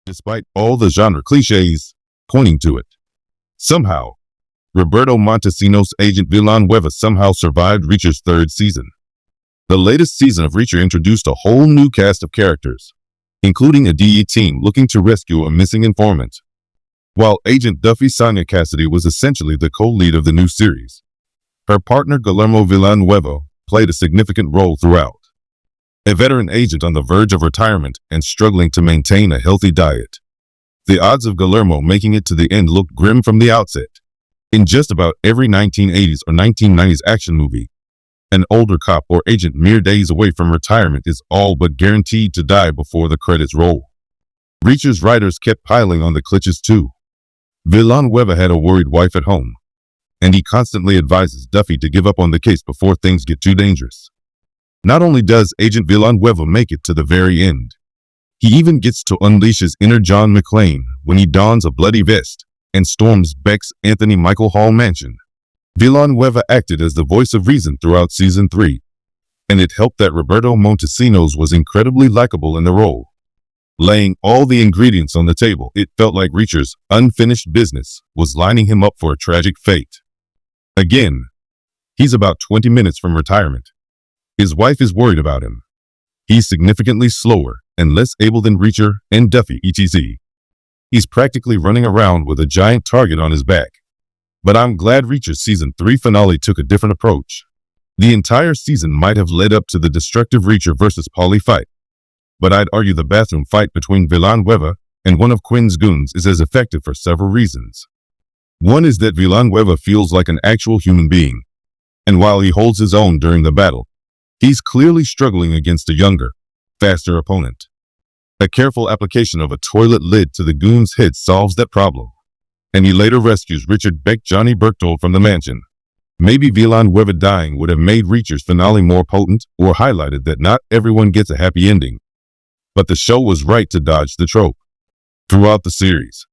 despite all the genre cliches pointing to it. Somehow, Roberto Montesinos' agent Villanueva somehow survived Reacher's third season. The latest season of Reacher introduced a whole new cast of characters, including a DE team looking to rescue a missing informant. While Agent Duffy Sonia Cassidy was essentially the co-lead of the new series, her partner Guillermo Villanueva played a significant role throughout. A veteran agent on the verge of retirement and struggling to maintain a healthy diet. The odds of Guillermo making it to the end looked grim from the outset. In just about every 1980s or 1990s action movie, an older cop or agent mere days away from retirement is all but guaranteed to die before the credits roll. Reacher's writers kept piling on the cliches too. Villanueva had a worried wife at home, and he constantly advises Duffy to give up on the case before things get too dangerous. Not only does Agent Villanueva make it to the very end, he even gets to unleash his inner John McClane when he dons a bloody vest and storms Beck's Anthony Michael Hall mansion. Villanueva acted as the voice of reason throughout season 3, and it helped that Roberto Montesinos was incredibly likable in the role. Laying all the ingredients on the table, it felt like Reacher's unfinished business was lining him up for a tragic fate. Again, he's about 20 minutes from retirement. His wife is worried about him. He's significantly slower and less able than Reacher and Duffy etc. He's practically running around with a giant target on his back. But I'm glad Reacher's season 3 finale took a different approach. The entire season might have led up to the destructive Reacher versus Paulie fight, but I'd argue the bathroom fight between Villanueva and one of Quinn's goons is as effective for several reasons. One is that Villanueva feels like an actual human being, and while he holds his own during the battle, he's clearly struggling against a younger, faster opponent. A careful application of a toilet lid to the goon's head solves that problem, and he later rescues Richard Beck Johnny Berchtold from the mansion. Maybe Villanueva dying would have made Reacher's finale more potent or highlighted that not everyone gets a happy ending. But the show was right to dodge the trope. Throughout the series,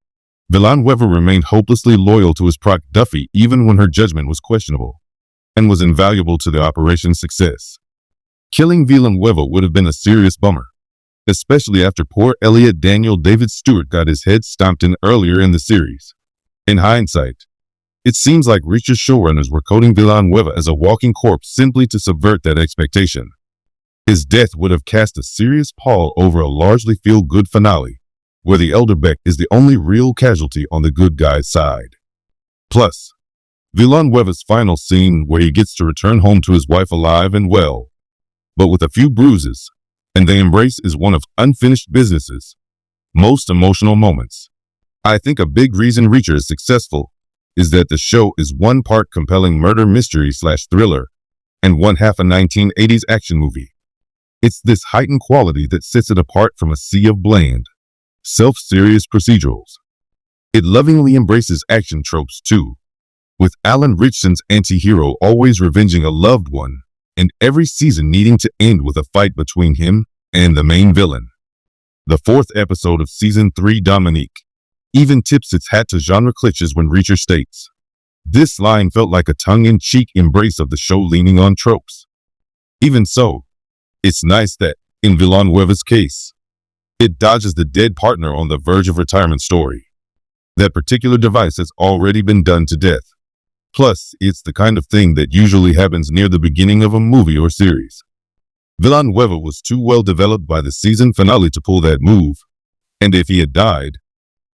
Villanueva remained hopelessly loyal to his proc Duffy even when her judgment was questionable, and was invaluable to the operation's success. Killing Villanueva would have been a serious bummer, especially after poor Elliot Daniel David Stewart got his head stomped in earlier in the series. In hindsight, it seems like Reacher's showrunners were coding Villanueva as a walking corpse simply to subvert that expectation. His death would have cast a serious pall over a largely feel-good finale, where the elder Beck is the only real casualty on the good guy's side. Plus, Villanueva's final scene where he gets to return home to his wife alive and well, but with a few bruises, and the embrace is one of unfinished business's most emotional moments. I think a big reason Reacher is successful is that the show is one part compelling murder mystery/thriller and one half a 1980s action movie. It's this heightened quality that sets it apart from a sea of bland, self-serious procedurals. It lovingly embraces action tropes too, with Alan Ritchson's anti-hero always revenging a loved one, and every season needing to end with a fight between him and the main villain. The 4th episode of season 3, Dominique, even tips its hat to genre cliches when Reacher states, "This line felt like a tongue-in-cheek embrace of the show leaning on tropes." Even so, it's nice that, in Villanueva's case, it dodges the dead partner on the verge of retirement story. That particular device has already been done to death. Plus, it's the kind of thing that usually happens near the beginning of a movie or series. Villanueva was too well developed by the season finale to pull that move, and if he had died,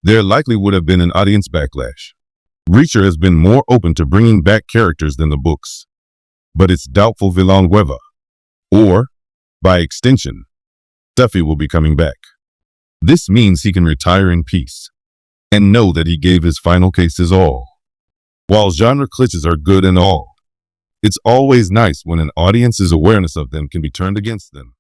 there likely would have been an audience backlash. Reacher has been more open to bringing back characters than the books, but it's doubtful Villanueva, or, by extension, Duffy will be coming back. This means he can retire in peace, and know that he gave his final case his all. While genre cliches are good and all, it's always nice when an audience's awareness of them can be turned against them.